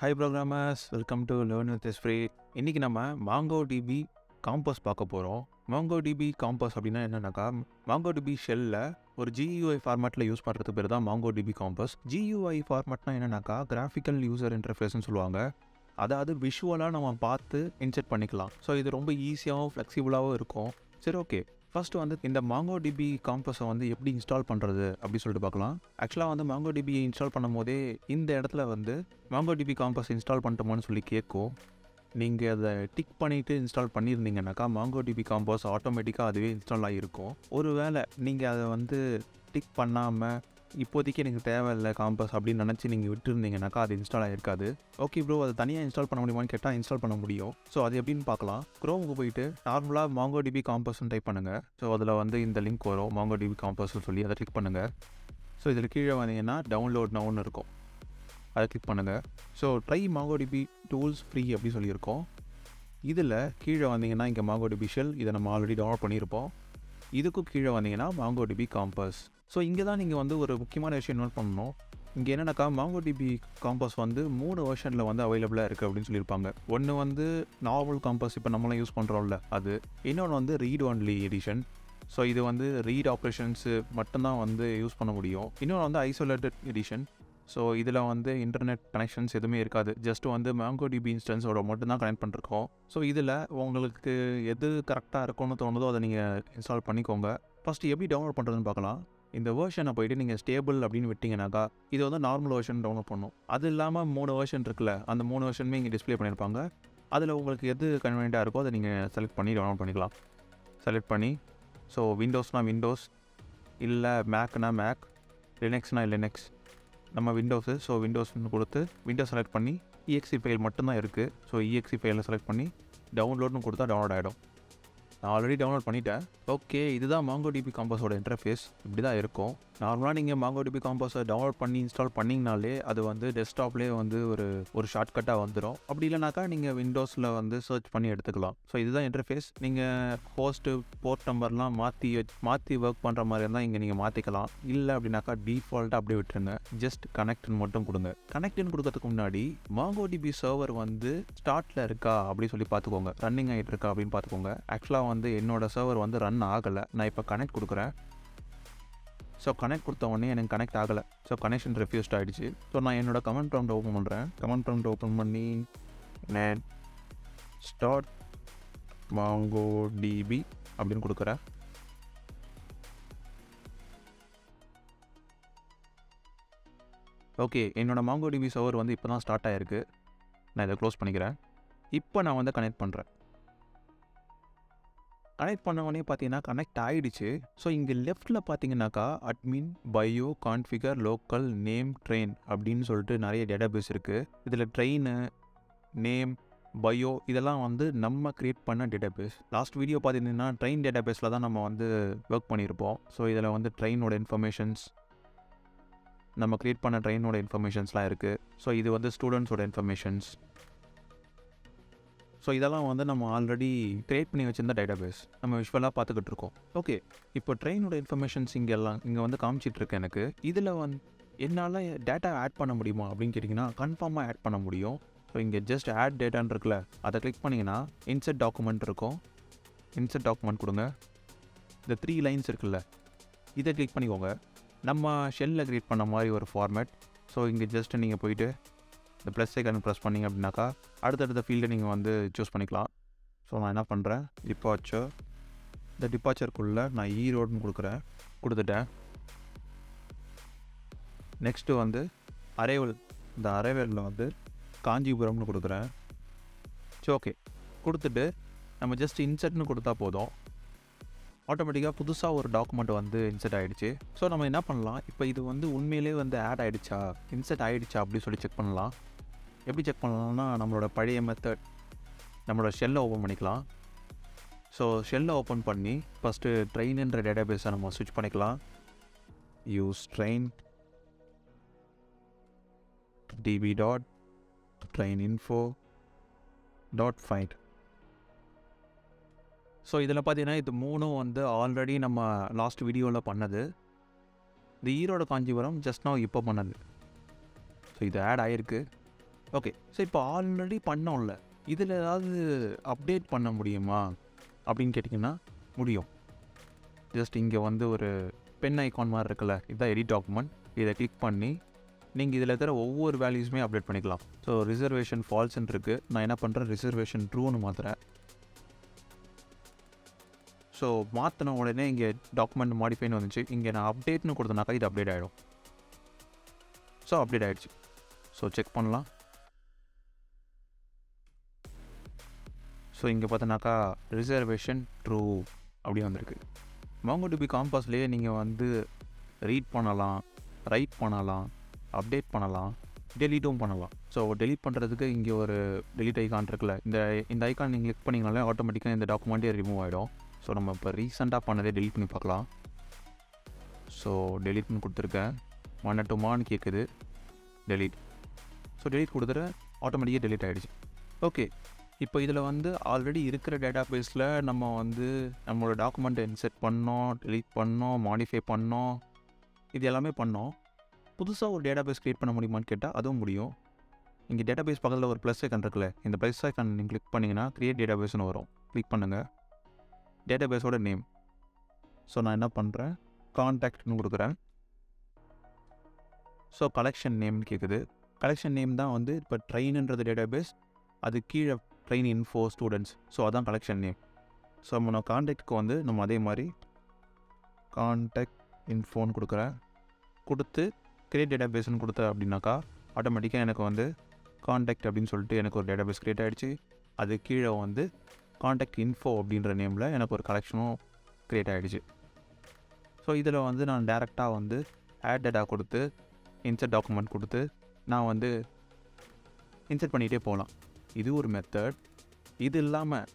Hi programmers, welcome to Learn with Esprit. இன்னைக்கு நம்ம MongoDB compass பார்க்க போகிறோம். MongoDB காம்பஸ் அப்படின்னா என்னன்னாக்கா, MongoDB ஷெல்லில் ஒரு GUI ஃபார்மேட்டில் யூஸ் பண்ணுறதுக்கு பேர் தான் MongoDB காம்பஸ். GUI ஃபார்மேட்னா என்னன்னாக்கா, கிராஃபிக்கல் யூசர் இன்டர்ஃபேஸ்னு சொல்லுவாங்க. அதாவது விஷுவலாக நம்ம பார்த்து இன்செர்ட் பண்ணிக்கலாம். ஸோ இது ரொம்ப ஈஸியாகவும் ஃப்ளெக்சிபிளாகவும் இருக்கும். சரி, ஓகே. ஃபர்ஸ்ட் வந்து இந்த MongoDB காம்பஸை வந்து எப்படி இன்ஸ்டால் பண்ணுறது அப்படி சொல்லிட்டு பார்க்கலாம். ஆக்சுவலாக வந்து MongoDB இன்ஸ்டால் பண்ணும் போதே இந்த இடத்துல வந்து MongoDB காம்பஸ் இன்ஸ்டால் பண்ணிட்டோமான்னு சொல்லி கேட்கும். நீங்கள் அதை டிக் பண்ணிவிட்டு இன்ஸ்டால் பண்ணியிருந்தீங்கன்னாக்கா MongoDB காம்பஸ் ஆட்டோமேட்டிக்காக அதுவே இன்ஸ்டால் ஆகிருக்கும். ஒரு வேளை நீங்கள் அதை வந்து டிக் பண்ணாமல் இப்போதைக்கு எனக்கு தேவையில்லை காம்பஸ் அப்படின்னு நினச்சி நீங்கள் விட்டுருந்தீங்கன்னாக்கா அது இன்ஸ்டால் ஆகிருக்காது. ஓகே ப்ரோ, அதை தனியாக இன்ஸ்டால் பண்ண முடியுமான்னு கேட்டால் இன்ஸ்டால் பண்ண முடியும். ஸோ அது எப்படின்னு பார்க்கலாம். க்ரோமுக்கு போயிட்டு நார்மலாக MongoDB காம்பஸ்ன்னு டைப் பண்ணுங்கள். ஸோ அதில் வந்து இந்த லிங்க் வரும் MongoDB காம்பஸ்ன்னு சொல்லி அதை கிளிக் பண்ணுங்கள். ஸோ இதில் கீழே வந்தீங்கன்னா டவுன்லோட் நவுன்னு இருக்கும், அதை கிளிக் பண்ணுங்கள். So try MongoDB tools free அப்படி சொல்லியிருக்கோம். இதில் கீழே வந்தீங்கன்னா இங்கே MongoDB ஷெல், இதை நம்ம ஆல்ரெடி டவுன்லோட் பண்ணியிருப்போம். இதுக்கும் கீழே வந்தீங்கன்னா MongoDB காம்பஸ். ஸோ இங்கே தான் நீங்கள் வந்து ஒரு முக்கியமான விஷயம் நோட் பண்ணணும். இங்கே என்னென்னாக்கா MongoDB காம்பஸ் வந்து 3 வெர்ஷனில் வந்து அவைலபிளாக இருக்குது அப்படின்னு சொல்லியிருப்பாங்க. ஒன்று வந்து நார்மல் காம்பஸ், இப்போ நம்மளாம் யூஸ் பண்ணுறோம்ல அது. இன்னொன்று வந்து ரீட் ஒன்லி எடிஷன். ஸோ இது வந்து ரீட் ஆப்ரேஷன்ஸு மட்டும்தான் வந்து யூஸ் பண்ண முடியும். இன்னொன்று வந்து ஐசோலேட்டட் எடிஷன். ஸோ இதில் வந்து இன்டர்நெட் கனெக்ஷன்ஸ் எதுவுமே இருக்காது. ஜஸ்ட் வந்து MongoDB இன்ஸ்டன்ஸோட மட்டும்தான் கனெக்ட் பண்ணிருக்கோம். ஸோ இதில் உங்களுக்கு எது கரெக்டாக இருக்கும்னு தோணுதோ அதை நீங்கள் இன்ஸ்டால் பண்ணிக்கோங்க. ஃபஸ்ட்டு எப்படி டவுன்லோட் பண்ணுறதுன்னு பார்க்கலாம். இந்த வேர்ஷனை போய்ட்டு நீங்கள் ஸ்டேபிள் அப்படின்னு விட்டிங்கனாக்கா இது வந்து நார்மல் வேர்ஷன் டவுன்லோட் பண்ணும். அது இல்லாமல் 3 வேர்ஷன் இருக்குல்ல, அந்த 3 வேர்ஷனுமே இங்கே டிஸ்பிளே பண்ணியிருப்பாங்க. அதில் உங்களுக்கு எது கன்வீனியண்ட்டாக இருக்கோ அதை நீங்கள் செலக்ட் பண்ணி டவுன்லோட் பண்ணிக்கலாம். செலக்ட் பண்ணி ஸோ விண்டோஸ்னால் விண்டோஸ், இல்லை மேக்னா மேக், லினக்ஸ்னால் லினக்ஸ். நம்ம விண்டோஸு, ஸோ விண்டோஸ்னு கொடுத்து விண்டோஸ் செலக்ட் பண்ணி EXE ஃபைல் மட்டும்தான் இருக்குது. ஸோ EXE ஃபைலில் செலக்ட் பண்ணி டவுன்லோட்னு கொடுத்தா டவுன்லோட் ஆகிடும். நான் ஆல்ரெடி டவுன்லோட் பண்ணிட்டேன். ஓகே, இதுதான் MongoDB காம்பஸோட இன்டர்ஃபேஸ். இப்படி தான் இருக்கும். நார்மலாக நீங்கள் MongoDB காம்பஸை டவுன்லோட் பண்ணி இன்ஸ்டால் பண்ணிங்கனாலே அது வந்து டெஸ்க்டாப்லேயே வந்து ஒரு ஷார்ட்கட்டாக வந்துடும். அப்படி இல்லைனாக்கா நீங்கள் விண்டோஸில் வந்து சர்ச் பண்ணி எடுத்துக்கலாம். ஸோ இதுதான் இன்டர்ஃபேஸ். நீங்கள் ஹோஸ்ட்டு போர்ட் நம்பர்லாம் மாற்றி ஒர்க் பண்ணுற மாதிரி இருந்தால் இங்கே நீங்கள் மாற்றிக்கலாம். இல்லை அப்படின்னாக்கா டிஃபால்ட்டாக அப்படியே விட்டுருங்க. ஜஸ்ட் கனெக்ட்னு மட்டும் கொடுங்க. கனெக்ட்னு கொடுக்கறதுக்கு முன்னாடி MongoDB சர்வர் வந்து ஸ்டார்ட்டில் இருக்கா அப்படின்னு சொல்லி பார்த்துக்கோங்க. ரன்னிங் ஆகிட்டு இருக்கா அப்படின்னு பார்த்துக்கோங்க. ஆக்சுவலாக வந்து என்னோட சர்வர் வந்து ரன் ஆகலை. நான் இப்போ கனெக்ட் கொடுக்குறேன். ஸோ கனெக்ட் கொடுத்த உடனே எனக்கு கனெக்ட் ஆகலை. ஸோ கனெக்ஷன் ரெஃப்யூஸ்ட் ஆகிடுச்சு. ஸோ நான் என்னோட கமெண்ட் ப்ராம்ப்ட் ஓப்பன் பண்ணுறேன். கமெண்ட் ப்ராம்ப்ட் ஓப்பன் பண்ணி net start MongoDB அப்படின்னு கொடுக்குறேன். ஓகே, என்னோட MongoDB சர்வர் வந்து இப்போ தான் ஸ்டார்ட் ஆகிருக்கு. நான் இதை க்ளோஸ் பண்ணிக்கிறேன். இப்போ நான் வந்து கனெக்ட் பண்ணுறேன். கனெக்ட் பண்ண உடனே பார்த்தீங்கன்னா கனெக்ட் ஆகிடுச்சு. ஸோ இங்கே லெஃப்ட்டில் பார்த்தீங்கன்னாக்கா admin, bio, configure, local, name, train அப்படின்னு சொல்லிட்டு நிறைய டேட்டாபேஸ் இருக்குது. இதில் ட்ரெயின், நேம், பயோ இதெல்லாம் வந்து நம்ம க்ரியேட் பண்ண டேட்டாபேஸ். லாஸ்ட் வீடியோ பார்த்தீங்கன்னா ட்ரெயின் டேட்டாபேஸில் தான் நம்ம வந்து ஒர்க் பண்ணியிருப்போம். ஸோ இதில் வந்து ட்ரெயினோட இன்ஃபர்மேஷன்ஸ், நம்ம க்ரியேட் பண்ண ட்ரெயினோட இன்ஃபர்மேஷன்ஸ்லாம் இருக்குது. ஸோ இது வந்து ஸ்டூடெண்ட்ஸோட இன்ஃபர்மேஷன்ஸ். ஸோ இதெல்லாம் வந்து நம்ம ஆல்ரெடி க்ரியேட் பண்ணி வச்சுருந்த டேட்டாபேஸ் நம்ம விஷுவலாக பார்த்துக்கிட்டு இருக்கோம். ஓகே, இப்போ ட்ரெயினோட இன்ஃபர்மேஷன்ஸ் இங்கே வந்து காமிச்சிட்ருக்கு எனக்கு. இதில் வந்து என்னால் டேட்டா ஆட் பண்ண முடியுமா அப்படின்னு கேட்டிங்கன்னா கன்ஃபார்மாக ஆட் பண்ண முடியும். ஸோ இங்கே ஜஸ்ட் ஆட் டேட்டான்னு இருக்குல்ல, அதை கிளிக் பண்ணிங்கன்னா இன்சர்ட் டாக்குமெண்ட் இருக்கும். இன்சர்ட் டாக்குமெண்ட் கொடுங்க. இந்த 3 லைன்ஸ் இருக்குல்ல, இதை கிளிக் பண்ணிக்கோங்க. நம்ம ஷெல்லில் க்ரியேட் பண்ண மாதிரி ஒரு ஃபார்மேட். ஸோ இங்கே ஜஸ்ட்டு நீங்கள் போயிட்டு இந்த ப்ளஸ் ஐக்கான் ப்ரெஸ் பண்ணிங்க அப்படின்னாக்கா அடுத்தடுத்த ஃபீல்டை நீங்கள் வந்து சூஸ் பண்ணிக்கலாம். ஸோ நான் என்ன பண்ணுறேன், டிபார்ச்சர். இந்த டிபார்ச்சருக்குள்ளே நான் ஈரோடுன்னு கொடுத்துட்டேன். நெக்ஸ்ட்டு வந்து அரைவல். இந்த அரைவலில் வந்து காஞ்சிபுரம்னு கொடுக்குறேன். ஸோ ஓகே, கொடுத்துட்டு நம்ம ஜஸ்ட் இன்சர்ட்னு கொடுத்தா போதும். ஆட்டோமேட்டிக்காக புதுசாக ஒரு டாக்குமெண்ட் வந்து இன்சர்ட் ஆகிடுச்சு. ஸோ நம்ம என்ன பண்ணலாம், இப்போ இது வந்து உண்மையிலே வந்து ஆட் ஆகிடுச்சா, இன்சர்ட் ஆகிடுச்சா அப்படி சொல்லி செக் பண்ணலாம். எப்படி செக் பண்ணலாம்னா நம்மளோட பழைய மெத்தட், நம்மளோட ஷெல்லை ஓப்பன் பண்ணிக்கலாம். ஸோ ஷெல்லை ஓப்பன் பண்ணி ஃபஸ்ட்டு ட்ரெயின்ன்ற டேட்டாபேஸை நம்ம ஸ்விட்ச் பண்ணிக்கலாம். Use train db.traininfo.find. ஸோ இதில் பார்த்தீங்கன்னா இது 3 வந்து ஆல்ரெடி நம்ம லாஸ்ட் வீடியோவில் பண்ணது. இந்த ஈரோடு காஞ்சிபுரம் ஜஸ்ட் நான் இப்போ பண்ணது. ஸோ இது ஆட் ஆகிருக்கு. ஓகே. ஸோ இப்போ ஆல்ரெடி பண்ணோம்ல, இதில் ஏதாவது அப்டேட் பண்ண முடியுமா அப்படின்னு கேட்டிங்கன்னா முடியும். ஜஸ்ட் இங்கே வந்து ஒரு பென் ஐகான் மாதிரி இருக்குல்ல, இதுதான் எடிட் டாக்குமெண்ட். இதை கிளிக் பண்ணி நீங்கள் இதில் இருக்கிற ஒவ்வொரு வேல்யூஸுமே அப்டேட் பண்ணிக்கலாம். ஸோ ரிசர்வேஷன் ஃபால்ஸ்ன்னு இருக்குது. நான் என்ன பண்ணுறேன், ரிசர்வேஷன் ட்ரூன்னு மாற்றுறேன். ஸோ மாற்றின உடனே இங்கே டாக்குமெண்ட் மாடிஃபைன்னு வந்துச்சு. இங்கே நான் அப்டேட்னு கொடுத்தனாக்கா இது அப்டேட் ஆகிடும். ஸோ அப்டேட் ஆகிடுச்சு. ஸோ செக் பண்ணலாம். ஸோ இங்கே பார்த்தோன்னாக்கா ரிசர்வேஷன் ட்ரூ அப்படி வந்திருக்கு. MongoDB காம்பஸ்லேயே நீங்கள் வந்து ரீட் பண்ணலாம், ரைட் பண்ணலாம், அப்டேட் பண்ணலாம், டெலீட்டும் பண்ணலாம். ஸோ டெலீட் பண்ணுறதுக்கு இங்கே ஒரு டெலீட் ஐக்கான் இருக்குல்ல, இந்த ஐக்கான் நீங்கள் கிளிக் பண்ணிங்கனாலே ஆட்டோமேட்டிக்காக இந்த டாக்குமெண்ட்டே ரிமூவ் ஆகிடும். ஸோ நம்ம இப்போ ரீசெண்டாக பண்ணதே டெலீட் பண்ணி பார்க்கலாம். ஸோ டெலீட் பண்ணி கொடுத்துருக்கேன். பண்ணட்டுமான்னு கேட்குது. டெலீட். ஸோ டெலீட் கொடுத்துட்டு ஆட்டோமேட்டிக்காக டெலீட் ஆகிடுச்சு. ஓகே. இப்போ இதில் வந்து ஆல்ரெடி இருக்கிற டேட்டா பேஸில் நம்ம வந்து நம்மளோட டாக்குமெண்ட்டை இன்செர்ட் பண்ணோம், டெலீட் பண்ணோம், மாடிஃபை பண்ணோம், இது எல்லாமே பண்ணோம். புதுசாக ஒரு டேட்டா பேஸ் க்ரியேட் பண்ண முடியுமான்னு கேட்டால் அதுவும் முடியும். இங்கே டேட்டா பேஸ் பக்கத்தில் ஒரு ப்ளஸ் ஐக்கான் இருக்குல்ல, இந்த ப்ளஸ் ஐக்கான் நீங்கள் கிளிக் பண்ணிங்கன்னா க்ரியேட் டேட்டா பேஸ்னு வரும். கிளிக் பண்ணுங்கள். Data பேஸோட name. ஸோ நான் என்ன பண்ணுறேன், கான்டாக்ட்னு கொடுக்குறேன். ஸோ கலெக்ஷன் நேம்னு கேட்குது. கலெக்ஷன் நேம் தான் வந்து இப்போ ட்ரெயின்ன்றது டேட்டா பேஸ், அது கீழே ட்ரெயின் இன்ஃபோ ஸ்டூடெண்ட்ஸ். ஸோ அதான் கலெக்ஷன் நேம். ஸோ நம்ம கான்டாக்ட்க்கு வந்து நம்ம அதே மாதிரி கான்டாக்ட் இன்ஃபோன்னு கொடுக்குறேன். கொடுத்து கிரியேட் டேட்டா பேஸ்ன்னு கொடுத்த அப்படின்னாக்கா ஆட்டோமேட்டிக்காக எனக்கு வந்து கான்டாக்ட் அப்படின்னு சொல்லிட்டு எனக்கு ஒரு டேட்டா பேஸ் க்ரியேட் ஆகிடுச்சு. அது கீழே வந்து கான்டாக்ட் இன்ஃபோ அப்படின்ற நேமில் எனக்கு ஒரு கலெக்ஷனும் க்ரியேட் ஆகிடுச்சு. ஸோ இதில் வந்து நான் டேரெக்டாக வந்து ஆட் டேட்டா கொடுத்து இன்சர்ட் டாக்குமெண்ட் கொடுத்து நான் வந்து இன்சர்ட் பண்ணிகிட்டே போகலாம். இது ஒரு மெத்தட். இது இல்லாமல்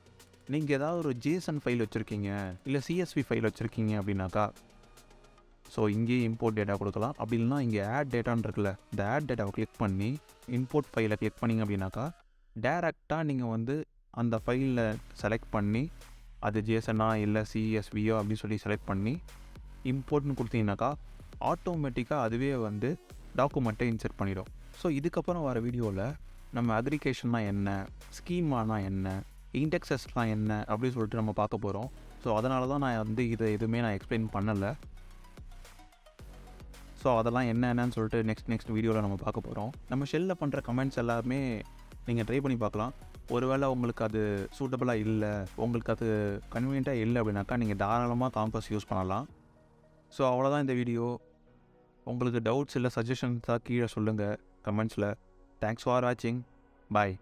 நீங்கள் ஏதாவது ஒரு JSON ஃபைல் வச்சுருக்கீங்க, இல்லை CSV ஃபைல் வச்சுருக்கீங்க அப்படின்னாக்கா ஸோ இங்கேயே இம்போர்ட் டேட்டா கொடுக்கலாம். அப்படி இல்லைனா இங்கே ஆட் டேட்டான்னு இருக்குல்ல, இந்த ஆட் டேட்டாவை கிளிக் பண்ணி இம்போர்ட் ஃபைலை கிளிக் பண்ணிங்க அப்படின்னாக்கா டேரெக்டாக நீங்கள் வந்து அந்த ஃபைலில் செலக்ட் பண்ணி அது JSON-ஆ இல்லை CSV-யோ அப்படின்னு சொல்லி செலக்ட் பண்ணி இம்போர்ட்னு கொடுத்தீங்கன்னாக்கா ஆட்டோமேட்டிக்காக அதுவே வந்து டாக்குமெண்ட்டை இன்சர்ட் பண்ணிடும். ஸோ இதுக்கப்புறம் வர வீடியோவில் நம்ம அக்ரிகேஷன்னா என்ன, ஸ்கீமானா என்ன, இண்டெக்ஸஸ்லாம் என்ன அப்படின்னு சொல்லிட்டு நம்ம பார்க்க போகிறோம். ஸோ அதனால தான் நான் வந்து இதை எதுவுமே நான் எக்ஸ்பிளைன் பண்ணலை. ஸோ அதெல்லாம் என்னென்னு சொல்லிட்டு நெக்ஸ்ட் வீடியோவில் நம்ம பார்க்க போகிறோம். நம்ம ஷெல்லில் பண்ணுற கமெண்ட்ஸ் எல்லாமே நீங்கள் ட்ரை பண்ணி பார்க்கலாம். ஒருவேளை உங்களுக்கு அது சூட்டபுளாக இல்லை, உங்களுக்கு அது கன்வீனியண்ட்டாக இல்லை அப்படின்னாக்கா நீங்கள் தாராளமாக காம்பஸ் யூஸ் பண்ணலாம். ஸோ அவ்வளோதான் இந்த வீடியோ. உங்களுக்கு டவுட்ஸ் இல்லை சஜஷன்ஸாக கீழே சொல்லுங்கள் கமெண்ட்ஸில். தேங்க்ஸ் ஃபார் வாட்சிங். பாய்.